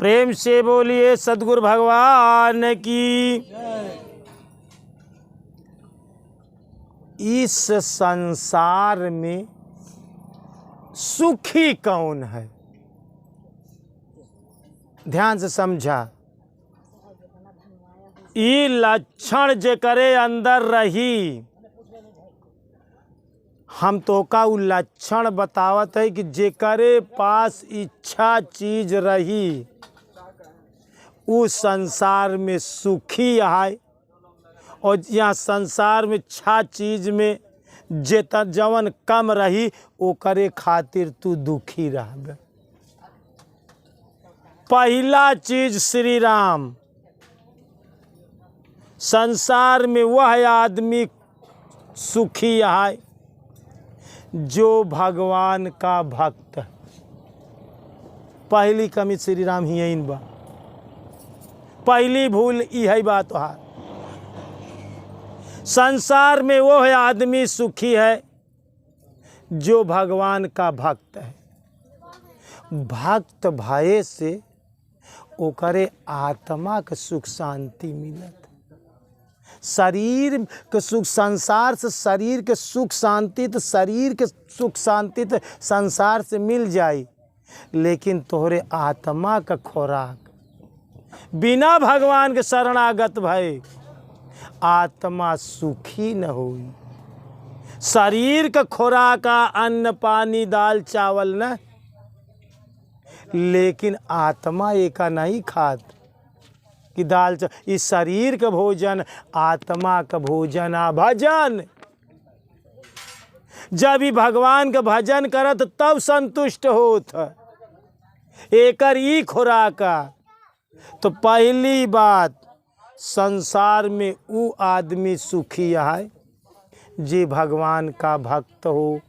प्रेम से बोलिए सद्गुरु भगवान की। इस संसार में सुखी कौन है? ध्यान से समझा। ई लक्षण जेकरे अंदर रही, हम तो का उ लक्षण बतावत है कि जेकरे पास इच्छा चीज रही उस संसार में सुखी है, और यहाँ संसार में छा चीज में जेता जवन कम रही वो करे खातिर तू दुखी रहबे। पहला चीज श्री राम। संसार में वह आदमी सुखी है जो भगवान का भक्त है। पहली कमी श्री राम ही इन बा, पहली भूल यही बात है। संसार में वो है आदमी सुखी है जो भगवान का भक्त है। भक्त भय से ओकरे आत्मा के सुख शांति मिलत। शरीर के सुख, संसार से शरीर के सुख शांति तो शरीर के सुख शांति तो संसार से मिल जाई, लेकिन तोहरे आत्मा का खुराक बिना भगवान के शरणागत भय आत्मा सुखी न होई। शरीर का खुराक अन्न पानी दाल चावल न, लेकिन आत्मा एका नहीं खात कि दाल चावल। इस शरीर का भोजन आत्मा का भोजन आ भजन। जब ही भगवान का भजन करत तब संतुष्ट होत। एकर ई खुराक। तो पहली बात, संसार में वो आदमी सुखी है जे भगवान का भक्त हो।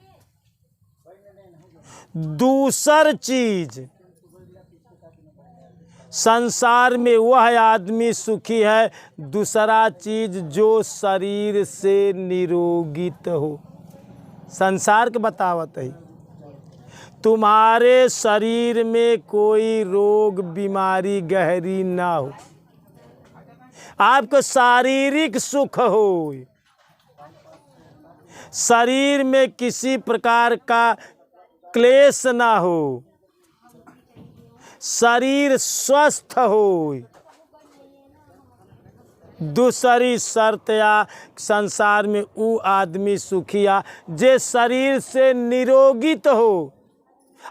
दूसर चीज, संसार में वह आदमी सुखी है, दूसरा चीज जो शरीर से निरोगित हो। संसार के बतावत है, तुम्हारे शरीर में कोई रोग बीमारी गहरी ना हो, आपको शारीरिक सुख हो, शरीर में किसी प्रकार का क्लेश ना हो, शरीर स्वस्थ हो। दूसरी शर्त या संसार में वो आदमी सुखिया जे शरीर से निरोगित हो।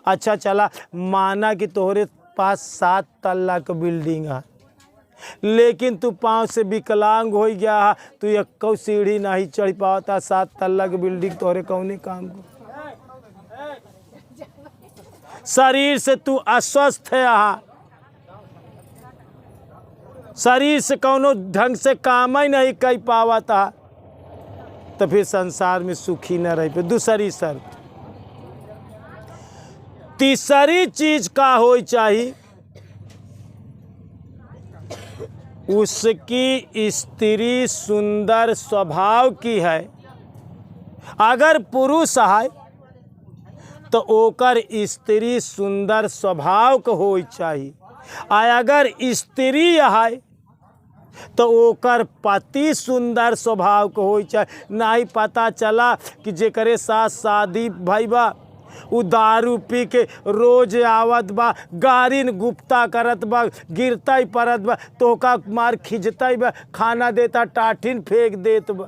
अच्छा चला, माना कि तोहरे पास 7 तल्ला का बिल्डिंग है, लेकिन तू पाँव से विकलांग हो गया, तू एक सीढ़ी नहीं चढ़ पाता। 7 तल्ला की बिल्डिंग तोहरे कौने काम को? शरीर से तू अस्वस्थ है, शरीर से कौनो ढंग से काम ही नहीं कर पावता, तो फिर संसार में सुखी न रही। फिर दूसरी शर्त। तीसरी चीज का हो चाहिए, उसकी स्त्री सुंदर स्वभाव की है। अगर पुरुष है तो ओकर स्त्री सुंदर स्वभाव के हो चाहिए, अगर स्त्री है तो ओकर पति सुंदर स्वभाव के हो चाहिए। नहीं पता चला कि जेकरे साथ शादी भई बा उ दारू पी के रोज आवत बा, गारिन गुप्ता करत बा, गिरता ही परत बा, तोका मार खिंचता बा, खाना देता टाठिन फेंक देत बा।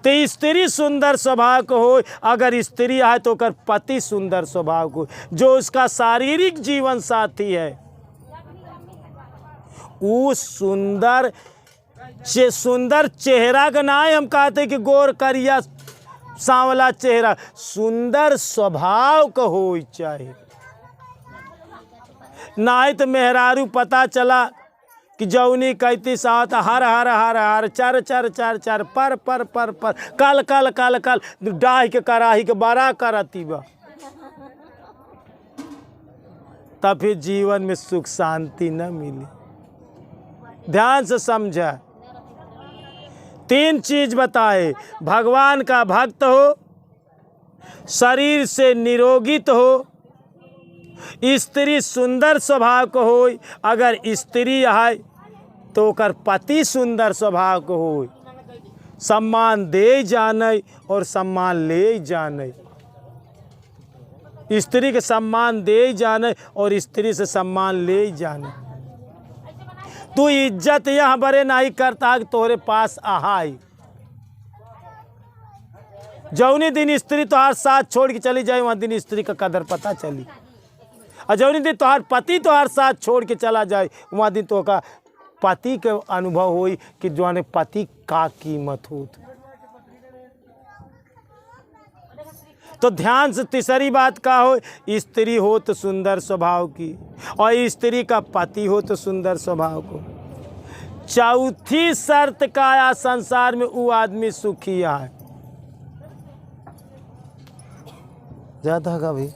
तो स्त्री सुंदर स्वभाव को हो। अगर स्त्री है तो कर पति सुंदर स्वभाव को, जो उसका शारीरिक जीवन साथी है, वो सुंदर चेहरा का नाम हम कहते कि गोर करिया सांवला चेहरा, सुंदर स्वभाव का हो चाहिए। नहीं तो मेहरारू पता चला कि जौनी कहती साथ हर हर हर हर चर चर चर चर पर पर पर पर कल कल कल कल डाह के कराही के बड़ा करती बा, तब फिर जीवन में सुख शांति न मिली। ध्यान से समझा। 3 चीज बताए, भगवान का भक्त हो, शरीर से निरोगित हो, स्त्री सुंदर स्वभाव को हो, अगर स्त्री है तो ओकर पति सुंदर स्वभाव को हो। सम्मान दे जाने और सम्मान ले जाने, स्त्री के सम्मान दे जाने और स्त्री से सम्मान ले जाने। तू इज्जत यहाँ बरे नहीं करता कि तोहरे पास आहाई। जौनी दिन स्त्री तोहार साथ छोड़ के चली जाए वहाँ दिन स्त्री का कदर पता चली, और जौनी दिन तोहार पति तोहार साथ छोड़ के चला जाए वहाँ दिन तो का पति के अनुभव होई कि जो पति का कीमत हो। तो ध्यान से तीसरी बात का हो, स्त्री हो तो सुंदर स्वभाव की और स्त्री का पति हो तो सुंदर स्वभाव को। चौथी शर्त का आया संसार में वो आदमी सुखी है। जाता का भाई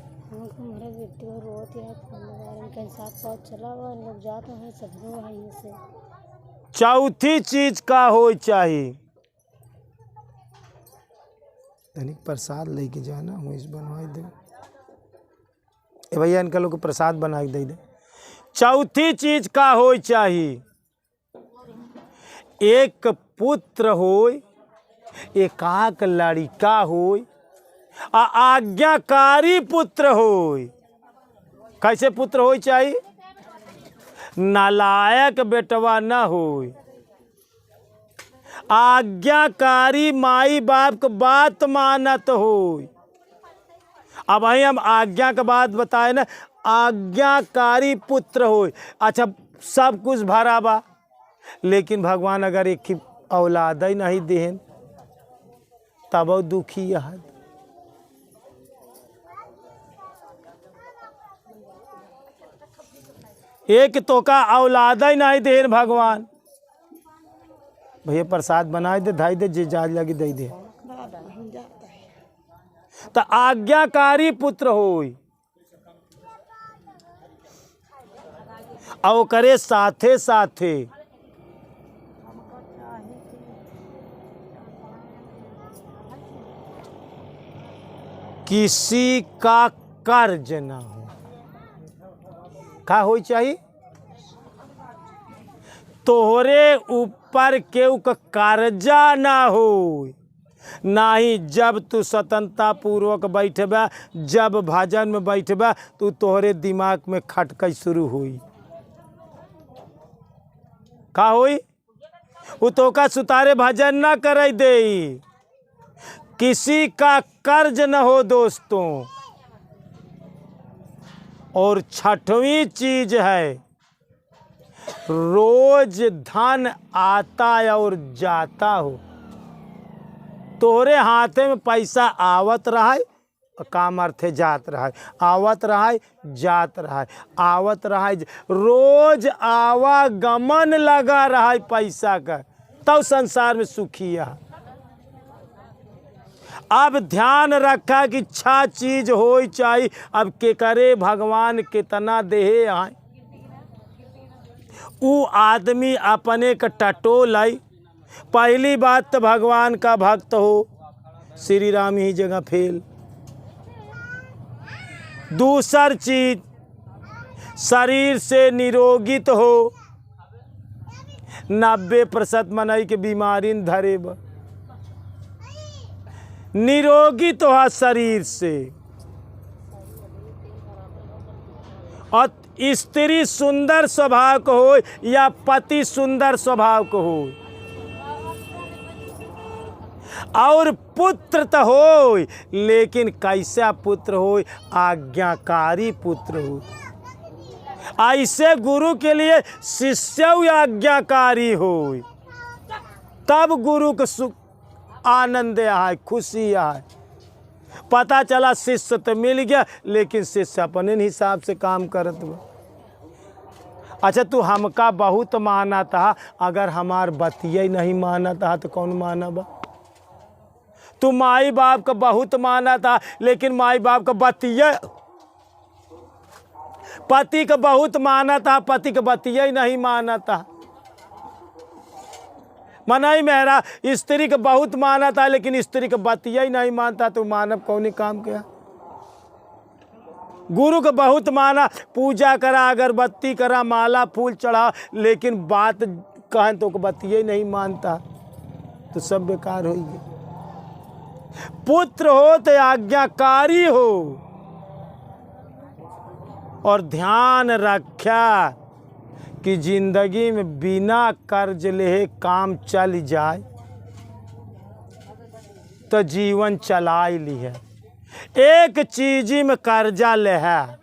चौथी चीज का हो चाहिए, तनिक प्रसाद लेके जाना हूँ इस बनवाई दे भैया, इनका लोग प्रसाद बना के दे। चौथी चीज का हो चाहिए, एक पुत्र हो, एकाक लड़का हो, आज्ञाकारी पुत्र हो। कैसे पुत्र हो चाहिए? नालायक बेटवा न हो, आज्ञाकारी माई बाप के बात मानत हो। अब वही हम आज्ञा के बात बताए ना, आज्ञाकारी पुत्र हो। अच्छा सब कुछ भरा बा, लेकिन भगवान अगर एक औलाद ही नहीं देहन तब वो दुखी है। एक तो का औलाद ही नहीं देहन भगवान। भैया प्रसाद बनाए दे, धाई दे, जे जाज लगी दे दे। तो आज्ञाकारी पुत्र हो और करे साथे साथे किसी का कर्ज ना हो। का हो चाहिए? तोहरे ऊपर केहू का कर्जा ना हो। नाही जब तू स्वतंत्रता पूर्वक बैठबा, जब भजन में बैठबा तो तोहरे दिमाग में खटकई शुरू हुई। का होई? वो तो का सुतारे भजन ना कर दे। किसी का कर्ज न हो दोस्तों। और छठवीं चीज है, रोज धन आता और जाता हो। तोरे हाथे में पैसा आवत रहा है, काम अर्थे जात रहा है, आवत रहा है, जात रहा है, आवत रहा है, रोज आवागमन लगा रहा है पैसा का, तब संसार में सुखी है। अब ध्यान रखा कि अच्छा चीज हो चाहिए। अब के करे भगवान कितना देहे आए, वो आदमी अपने का टटोल आई। पहली बात तो भगवान का भक्त हो, श्री राम ही जगह फेल। दूसर चीज शरीर से निरोगित हो, 90% मनई के बीमारी धरे बा। निरोगी तो है शरीर से। और स्त्री सुंदर स्वभाव को हो या पति सुंदर स्वभाव को हो, और पुत्र तो हो, लेकिन कैसा पुत्र हो? आज्ञाकारी पुत्र हो। ऐसे गुरु के लिए शिष्य आज्ञाकारी हो, तब गुरु को सुख आनंद आए, खुशी आए। पता चला शिष्य तो मिल गया, लेकिन शिष्य अपने हिसाब से काम करत बा। अच्छा तू हमका बहुत माना था, अगर हमार बतिया नहीं माना था तो कौन माना बा? तू माई बाप का बहुत माना था, लेकिन माई बाप का बतिया, पति का बहुत माना था, पति का बतिया ही नहीं माना था। मनाई मेरा स्त्री का बहुत माना था, लेकिन स्त्री का बतिया ही नहीं मानता, तो मानव कौन काम किया? गुरु को बहुत माना, पूजा करा, अगरबत्ती करा, माला फूल चढ़ा, लेकिन बात कहें तो बतिये नहीं मानता तो सब बेकार हो गए। पुत्र हो तो आज्ञाकारी हो और ध्यान रखा कि जिंदगी में बिना कर्ज ले काम चल जाए तो जीवन चलाई ली है। एक चीज में कर्जा ले है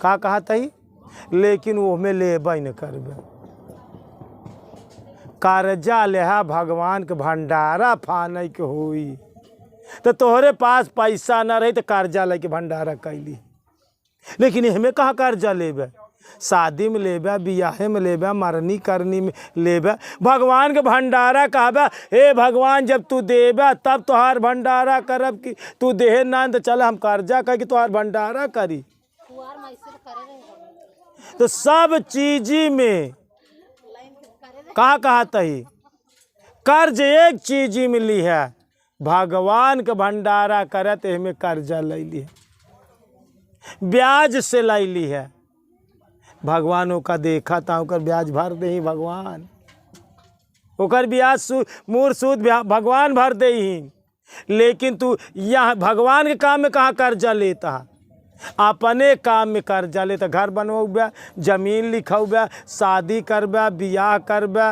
का कहा तही, लेकिन वो में लेबे न करबे। कर्जा ले है भगवान के भंडारा फाने के होई, तो तोहरे पास पैसा न रही तो कर्जा लेके भंडारा कैली, लेकिन हमें कहाँ कर्जा लेबे, शादी में लेबे, बियाहे में लेबे, मरनी करनी में लेबे। भगवान के भंडारा कहबे, हे भगवान जब तू देबे तब तोहार भंडारा करब, कि तू देहे ना तो चल हम कर्जा कर कि तोहार भंडारा करी। तो सब चीजी में कहा कहता ही कर्ज एक चीज में ली है, भगवान के भंडारा करे तो हमें कर्जा ले ली है, ब्याज से लै ली है। भगवानों का देखा था ओकर ब्याज भर दे ही भगवान, ओकर ब्याज मूर सूद भगवान भर दे ही। लेकिन तू यहाँ भगवान के काम में कहाँ कर्जा लेता है, अपने काम में कर्जा लेता। घर बनवाबे, जमीन लिखौबे, शादी करबे, बियाह करबे,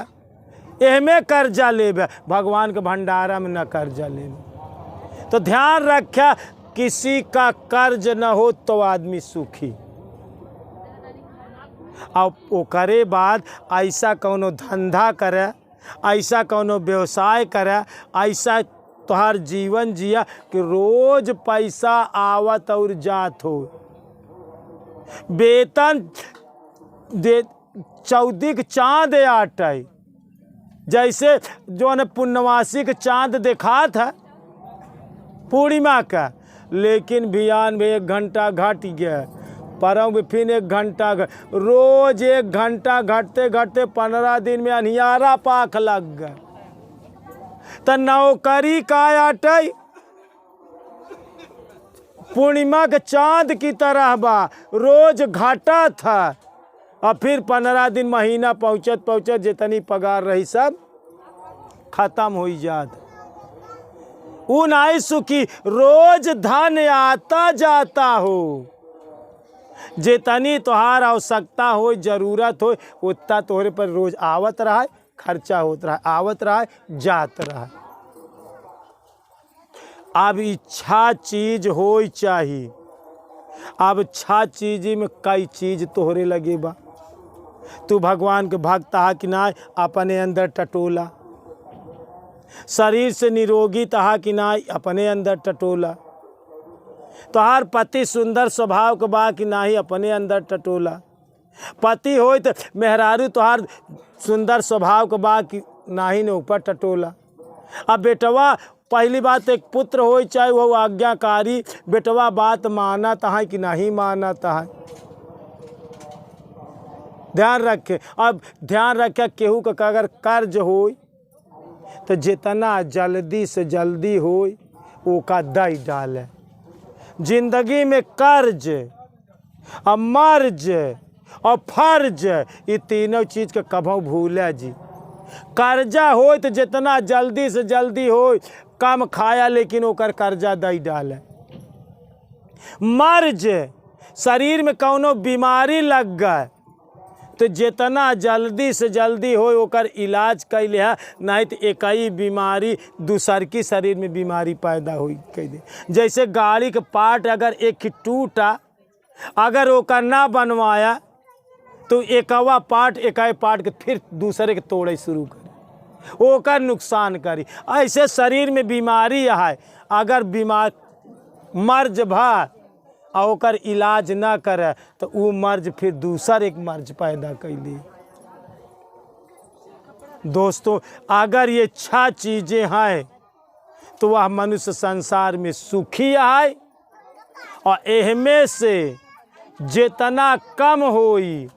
एहमे कर्जा लेबे, भगवान के भंडारा में न कर्जा लेबे। तो ध्यान रखा किसी का कर्ज न हो तो आदमी सुखी। और ओकरे बाद ऐसा कौनो धंधा करे, ऐसा कौनो व्यवसाय करे, ऐसा तोहार जीवन जिया कि रोज पैसा आवत और जात हो। वेतन दे चौदी के चाँद आटे, जैसे जो न पूर्णमासी के चाँद देखा था पूर्णिमा का, लेकिन बिहान में 1 घंटा घट गया, परम में फिर 1 घंटा, रोज 1 घंटा घटते घटते 15 दिन में अनियारा पाख लग गया। तो नौकरी का आटे पूर्णिमा के चांद की तरह बा, रोज घाटा था, और फिर 15 दिन महीना पहुँचत पहुँचत जितनी पगार रही सब खत्म हो जात। उन आई सुखी रोज धन आता जाता हो, जितनी तोहार आवश्यकता हो, जरूरत हो, उतना तोहरे पर रोज आवत रहा, खर्चा होता रहा, आवत रहा, जात रहा। अब इच्छा चीज हो चाहिए। अब इच्छा चीज में कई चीज तोहरे लगे बा। तू भगवान के भक्त हा कि ना, अपने अंदर टटोला। शरीर से निरोगी तहा कि ना, अपने अंदर टटोला। तोहार पति सुंदर स्वभाव के बा कि नाही, अपने अंदर टटोला। पति हो तो मेहरारू तोहार सुंदर स्वभाव के बा कि नाही ने ऊपर टटोला। अब बेटवा पहली बात एक पुत्र हो चाहे वो आज्ञाकारी, बेटवा बात माना तहा कि नहीं माना तहा, ध्यान रखे। अब ध्यान रखे केहू का अगर कर्ज हो तो जितना जल्दी से जल्दी हो वो का दई डाले। जिंदगी में कर्ज और मर्ज और फर्ज, ये तीनों चीज के कभू भूले जी। कर्जा हो तो जितना जल्दी से जल्दी हो, कम खाया लेकिन ओकर कर्जा दई डाले। मर्ज शरीर में कौनो बीमारी लग गए तो जितना जल्दी से जल्दी हो ओकर इलाज कैले है, नहीं तो एक ही बीमारी दूसर की शरीर में बीमारी पैदा हो कह दे। जैसे गाड़ी के पार्ट अगर एक टूटा, अगर ओकर ना बनवाया तो एकवा पार्ट के फिर दूसरे के तोड़े शुरू करे, ओकर नुकसान करी। ऐसे शरीर में बीमारी है, अगर बीमार मर्ज भा और ओकर इलाज ना करे तो वो मर्ज फिर दूसर एक मर्ज पैदा कैली। दोस्तों अगर ये 6 चीज़ें हैं तो वह मनुष्य संसार में सुखी है, और एहमे से जितना कम होई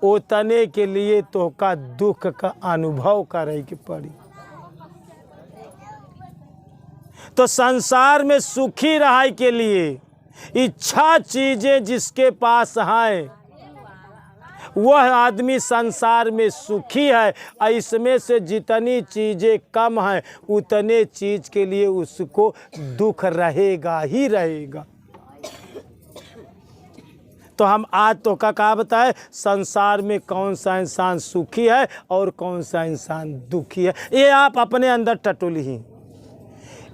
उतने के लिए तो का दुख का अनुभव करे के पड़ी। तो संसार में सुखी रहे के लिए इच्छा चीजें जिसके पास हैं वह आदमी संसार में सुखी है। और इसमें से जितनी चीजें कम हैं उतने चीज के लिए उसको दुख रहेगा ही रहेगा। तो हम आज तो का बताए संसार में कौन सा इंसान सुखी है और कौन सा इंसान दुखी है, ये आप अपने अंदर टटोली ही।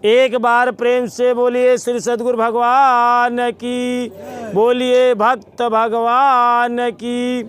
एक बार प्रेम से बोलिए श्री सद्गुरु भगवान की, बोलिए भक्त भगवान की।